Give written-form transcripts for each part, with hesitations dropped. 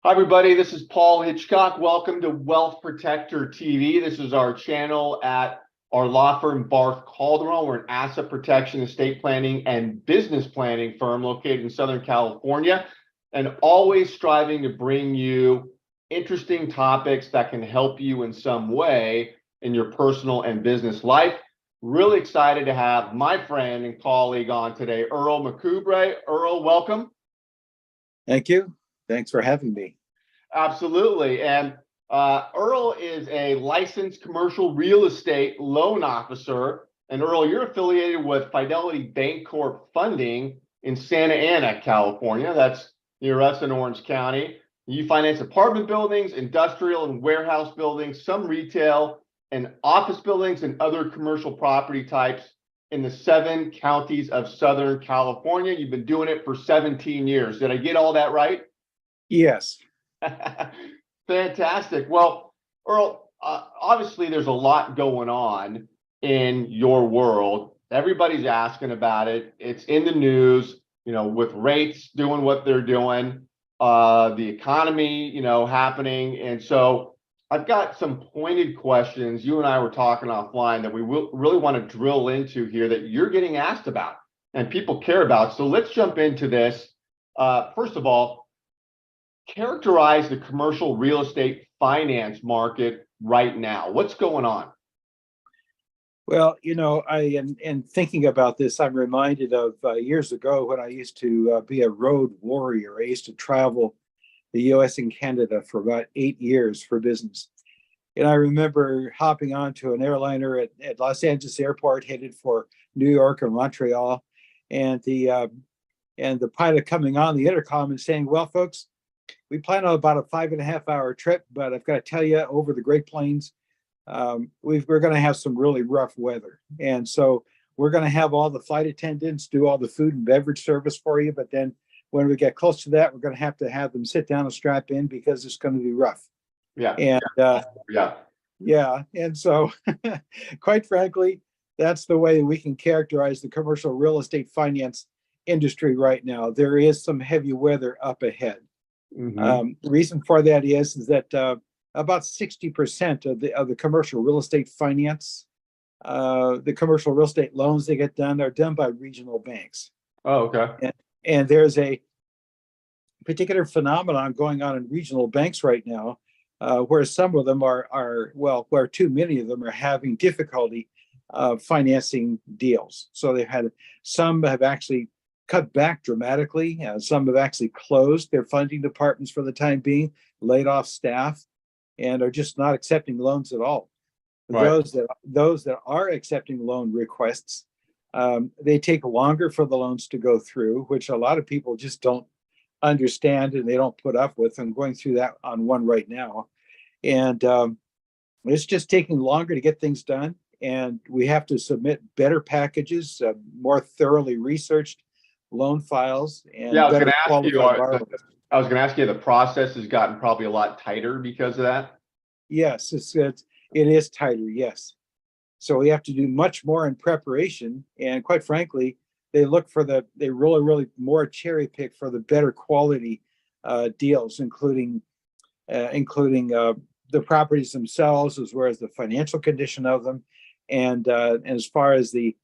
Hi, everybody. This is Paul Hitchcock. Welcome to Wealth Protector TV. This is our channel at our law firm, Barth Calderon. We're an asset protection, estate planning, and business planning firm located in Southern California, and always striving to bring you interesting topics that can help you in some way in your personal and business life. Really excited to have my friend and colleague on today, Earl McCoubrey. Earl, welcome. Thank you. Thanks for having me. Absolutely. And Earl is a licensed commercial real estate loan officer. And Earl, you're affiliated with Fidelity Bancorp Funding in Santa Ana, California. That's near us in Orange County. You finance apartment buildings, industrial and warehouse buildings, some retail and office buildings, and other commercial property types in the 7 counties of Southern California. You've been doing it for 17 years. Did I get all that right? Yes. Fantastic. Well, Earl, obviously there's a lot going on in your world. Everybody's asking about it. It's in the news, with rates doing what they're doing, the economy, happening. And so I've got some pointed questions. You and I were talking offline that we will really want to drill into here that you're getting asked about and people care about. So let's jump into this. First of all, characterize the commercial real estate finance market right now. What's going on? Well, in thinking about this, I'm reminded of years ago when I used to be a road warrior. I used to travel the US and Canada for about 8 years for business. And I remember hopping onto an airliner at Los Angeles Airport headed for New York or Montreal, and the pilot coming on the intercom and saying, "Well, folks, we plan on about a 5.5 hour trip, but I've got to tell you, over the Great Plains, we're going to have some really rough weather. And so we're going to have all the flight attendants do all the food and beverage service for you. But then when we get close to that, we're going to have them sit down and strap in because it's going to be rough." Yeah. And Yeah. yeah. And so, quite frankly, that's the way we can characterize the commercial real estate finance industry right now. There is some heavy weather up ahead. The reason for that is that about 60% of the commercial real estate finance, the commercial real estate loans that get done are done by regional banks. Oh, okay. And there's a particular phenomenon going on in regional banks right now, where some of them where too many of them are having difficulty financing deals. So some have actually cut back dramatically. Some have actually closed their funding departments for the time being, laid off staff, and are just not accepting loans at all. Right. Those that are accepting loan requests, they take longer for the loans to go through, which a lot of people just don't understand and they don't put up with. I'm going through that on one right now, and it's just taking longer to get things done. And we have to submit better packages, more thoroughly researched loan files, and Yeah, I was going better to ask you. qualified borrowers. I was going to ask you. The process has gotten probably a lot tighter because of that. Yes, it is tighter. Yes, so we have to do much more in preparation, and quite frankly, they really more cherry pick for the better quality deals, including the properties themselves, as well as the financial condition of them, and as far as the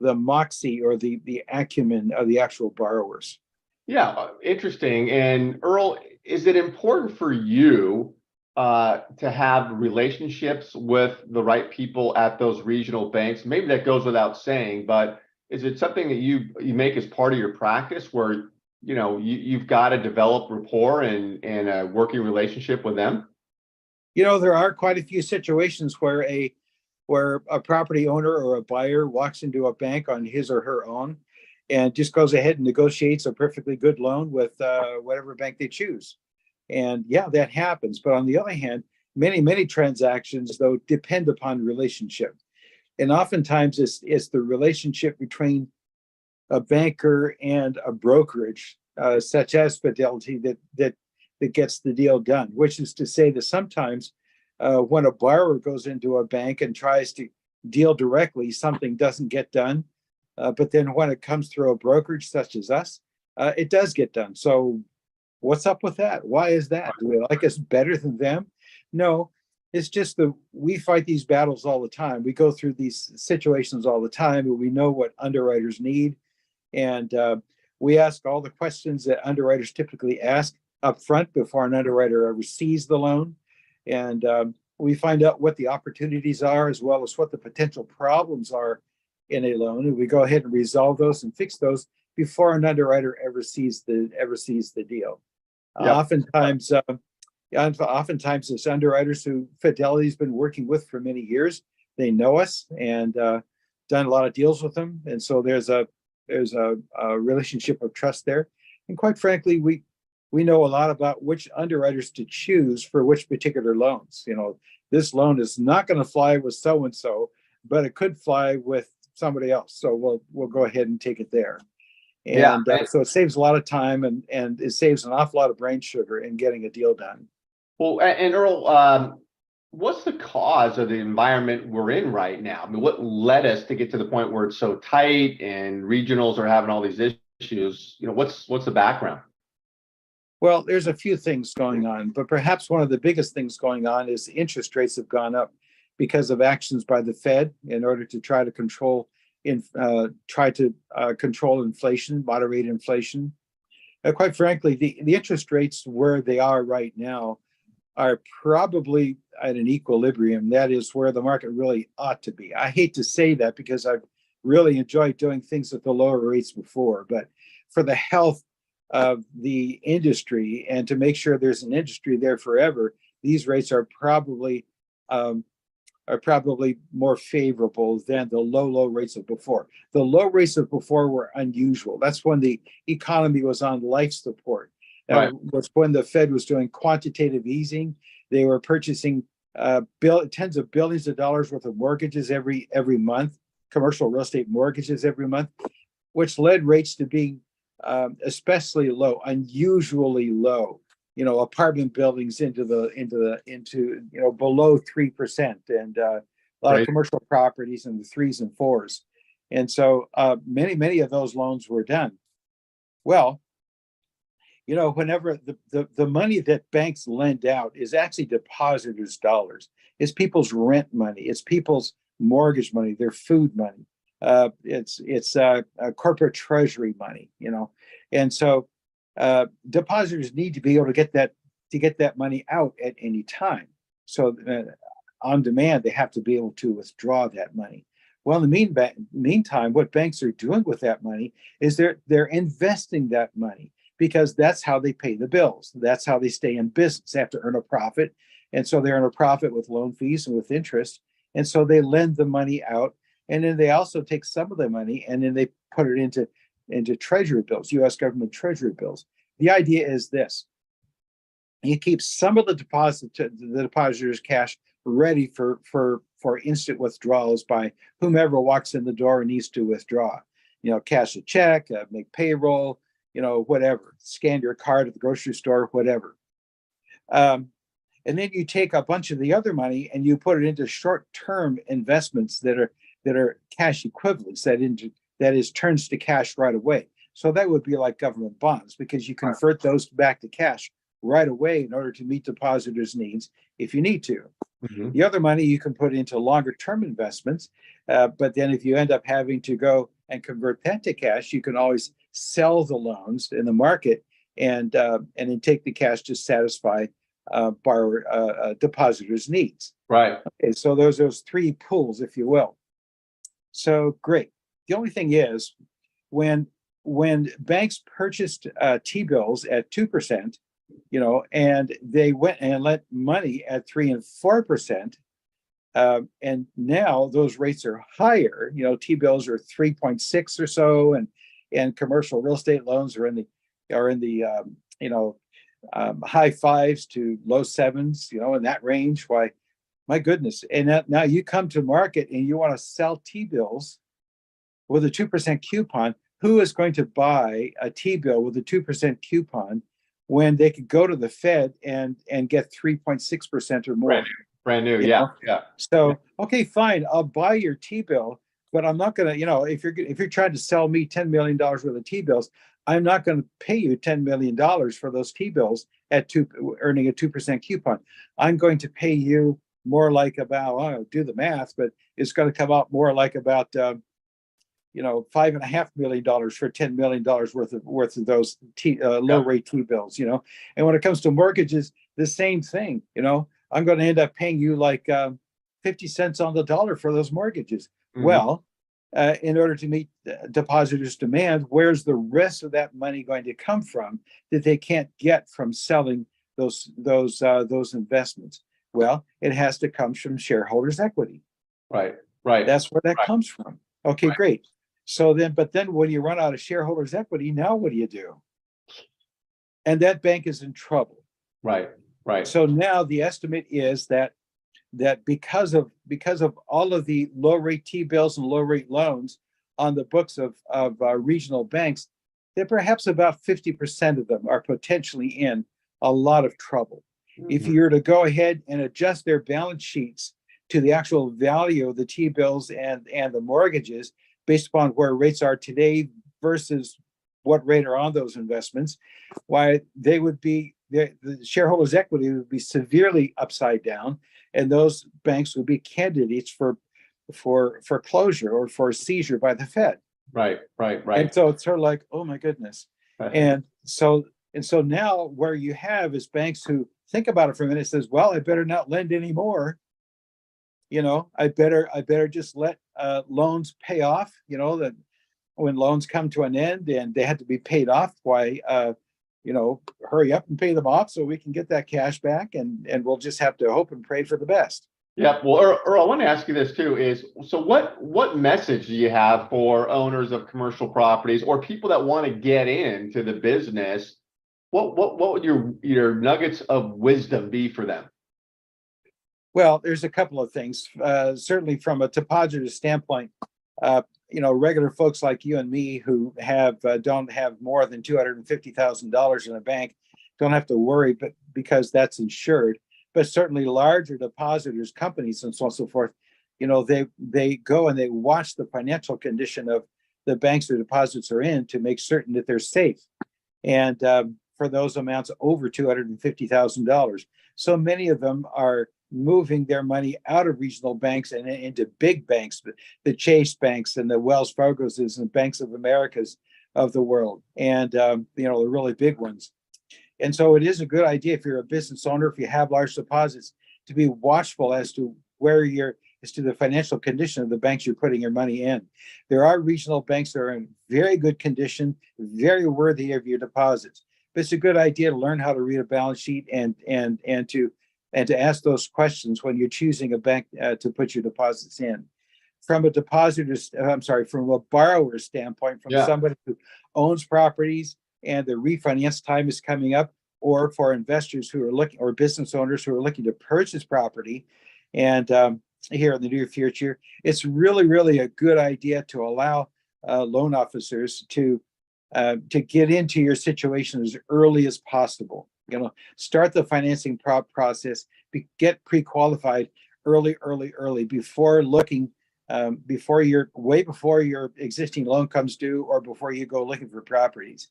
moxie or the acumen of the actual borrowers. Yeah, interesting. And Earl, is it important for you to have relationships with the right people at those regional banks? Maybe that goes without saying, but is it something that you make as part of your practice where you've got to develop rapport and a working relationship with them? There are quite a few situations where a property owner or a buyer walks into a bank on his or her own and just goes ahead and negotiates a perfectly good loan with whatever bank they choose. And yeah, that happens. But on the other hand, many transactions, though, depend upon relationship. And oftentimes it's the relationship between a banker and a brokerage, such as Fidelity, that gets the deal done, which is to say that sometimes when a borrower goes into a bank and tries to deal directly, something doesn't get done. But then when it comes through a brokerage such as us, it does get done. So What's up with that? Why is that? Do they like us better than them? No, it's just that we fight these battles all the time. We go through these situations all the time, and we know what underwriters need. And we ask all the questions that underwriters typically ask up front before an underwriter ever sees the loan. And we find out what the opportunities are as well as what the potential problems are in a loan. And we go ahead and resolve those and fix those before an underwriter ever sees the deal. Yep. Oftentimes it's underwriters who Fidelity's been working with for many years. They know us and done a lot of deals with them. And so there's a relationship of trust there. And quite frankly, we know a lot about which underwriters to choose for which particular loans. You know, this loan is not going to fly with so and so, but it could fly with somebody else. So we'll go ahead and take it there. And so it saves a lot of time and it saves an awful lot of brain sugar in getting a deal done. Well, and Earl, what's the cause of the environment we're in right now? I mean, what led us to get to the point where it's so tight and regionals are having all these issues? You know, what's the background? Well, there's a few things going on, but perhaps one of the biggest things going on is interest rates have gone up because of actions by the Fed in order to try to control control inflation, moderate inflation. Quite frankly, the interest rates where they are right now are probably at an equilibrium. That is where the market really ought to be. I hate to say that because I've really enjoyed doing things at the lower rates before, but for the health of the industry and to make sure there's an industry there forever, these rates are probably more favorable than the low rates of before. The low rates of before were unusual. That's when the economy was on life support. That was when the Fed was doing quantitative easing. They were purchasing tens of billions of dollars worth of mortgages every month, commercial real estate mortgages every month, which led rates to being especially low, unusually low. You know, apartment buildings into below 3%, and a lot of commercial properties in the 3s and 4s. And so many of those loans were done. Well, you know, whenever the money that banks lend out is actually depositors' dollars. It's people's rent money. It's people's mortgage money, their food money. It's corporate treasury money, you know. And so depositors need to be able to get that money out at any time. So on demand, they have to be able to withdraw that money. Well, in the meantime, what banks are doing with that money is they're investing that money, because that's how they pay the bills. That's how they stay in business. They have to earn a profit. And so they earn a profit with loan fees and with interest. And so they lend the money out. And then they also take some of the money and then they put it into treasury bills, US government treasury bills. The idea is this: you keep some of the depositors' cash ready for instant withdrawals by whomever walks in the door and needs to withdraw. You know, cash a check, make payroll, you know, whatever, scan your card at the grocery store, whatever. And then you take a bunch of the other money and you put it into short-term investments that are cash equivalents, that is turns to cash right away. So that would be like government bonds, because you convert those back to cash right away in order to meet depositors' needs if you need to. Mm-hmm. The other money you can put into longer term investments, but then if you end up having to go and convert that to cash, you can always sell the loans in the market and then take the cash to satisfy depositors' needs. Right. Okay, so there's those three pools, if you will. So great. The only thing is, when banks purchased T-bills at 2%, you know, and they went and lent money at 3 and 4%, and now those rates are higher. You know, T-bills are 3.6 or so, and commercial real estate loans are in the high 5s to low 7s, you know, in that range. Why, my goodness! And now you come to market and you want to sell T-bills with a 2% coupon. Who is going to buy a T-bill with a 2% coupon when they could go to the Fed and get 3.6% or more? Brand new, yeah. So, okay, fine, I'll buy your T-bill, but I'm not gonna, you know, if you're trying to sell me $10 million worth of T-bills, I'm not going to pay you $10 million for those T-bills earning a 2% coupon. I'm going to pay you more like about, I don't do the math, but it's going to come out more like about, $5.5 million for $10 million worth of those low rate T-bills, And when it comes to mortgages, the same thing, I'm going to end up paying you like 50 cents on the dollar for those mortgages. Mm-hmm. Well, in order to meet depositors' demand, where's the rest of that money going to come from that they can't get from selling those investments? Well, it has to come from shareholders' equity. Right. That's where that comes from. Okay, great. So but then when you run out of shareholders' equity, now what do you do? And that bank is in trouble. Right. So now the estimate is that because of all of the low rate T-bills and low rate loans on the books of regional banks, that perhaps about 50% of them are potentially in a lot of trouble. Mm-hmm. If you were to go ahead and adjust their balance sheets to the actual value of the T-bills and the mortgages based upon where rates are today versus what rate are on those investments, why they would be the shareholders' equity would be severely upside down, and those banks would be candidates for foreclosure or for seizure by the Fed. Right. And so it's sort of like, oh my goodness. Right. And so now where you have is banks who think about it for a minute, says, well, I better not lend anymore. I better just let loans pay off. That when loans come to an end and they have to be paid off, why hurry up and pay them off so we can get that cash back, and we'll just have to hope and pray for the best. Yeah. Well, Earl, I want to ask you this too, so what message do you have for owners of commercial properties or people that want to get into the business? What would your nuggets of wisdom be for them? Well, there's a couple of things. Certainly from a depositor standpoint, regular folks like you and me who don't have more than $250,000 in a bank don't have to worry, but because that's insured. But certainly larger depositors, companies, and so on and so forth, they go and they watch the financial condition of the banks their deposits are in to make certain that they're safe. And for those amounts over $250,000, so many of them are moving their money out of regional banks and into big banks, the Chase banks and the Wells Fargo's and Banks of America's of the world, and the really big ones. And so it is a good idea if you're a business owner, if you have large deposits, to be watchful as to the financial condition of the banks you're putting your money in. There are regional banks that are in very good condition, very worthy of your deposits. But it's a good idea to learn how to read a balance sheet and to ask those questions when you're choosing a bank to put your deposits in. From a borrower's standpoint, from somebody who owns properties and the refinance time is coming up, or for investors who are looking, or business owners who are looking to purchase property, and here in the near future, it's really, really a good idea to allow loan officers to get into your situation as early as possible. Start the financing process, get pre-qualified early before looking, before your existing loan comes due, or before you go looking for properties.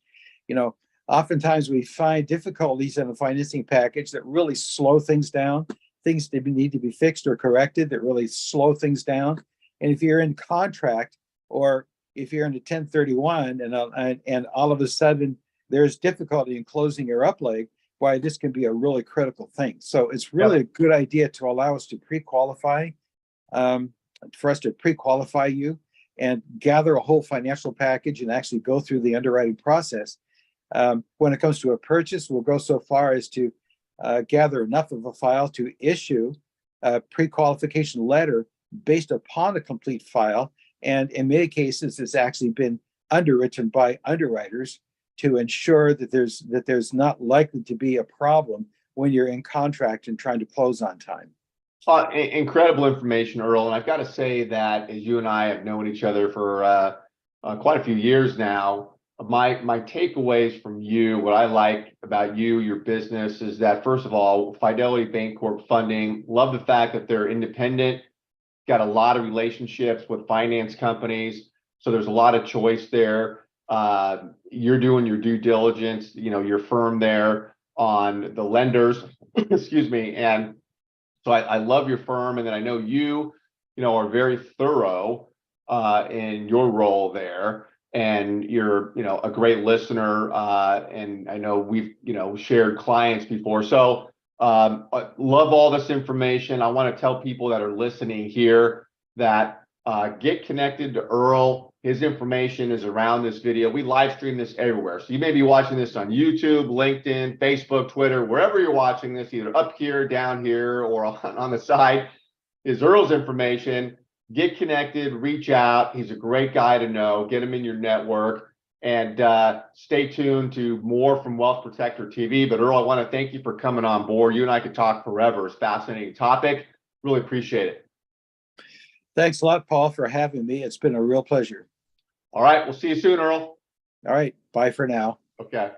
Oftentimes we find difficulties in the financing package that really slow things down, things that need to be fixed or corrected that really slow things down. And if you're in contract, or if you're in a 1031 and all of a sudden there's difficulty in closing your up leg, why this can be a really critical thing. So it's really a good idea to allow us to pre-qualify, for us to pre-qualify you and gather a whole financial package and actually go through the underwriting process. When it comes to a purchase, we'll go so far as to gather enough of a file to issue a pre-qualification letter based upon a complete file. And in many cases, it's actually been underwritten by underwriters to ensure that there's not likely to be a problem when you're in contract and trying to close on time. Incredible information, Earl. And I've got to say that as you and I have known each other for quite a few years now, my takeaways from you, what I like about you, your business, is that, first of all, Fidelity Bancorp funding, love the fact that they're independent, got a lot of relationships with finance companies, so there's a lot of choice there. You're doing your due diligence, your firm there on the lenders, excuse me. And so I love your firm. And then I know are very thorough in your role there. And you're, a great listener. And I know we've, shared clients before. So I love all this information. I want to tell people that are listening here that get connected to Earl. His information is around this video. We live stream this everywhere. So you may be watching this on YouTube, LinkedIn, Facebook, Twitter, wherever you're watching this, either up here, down here, or on the side is Earl's information. Get connected, reach out. He's a great guy to know. Get him in your network, and stay tuned to more from Wealth Protector TV. But Earl, I want to thank you for coming on board. You and I could talk forever. It's a fascinating topic. Really appreciate it. Thanks a lot, Paul, for having me. It's been a real pleasure. All right. We'll see you soon, Earl. All right. Bye for now. Okay.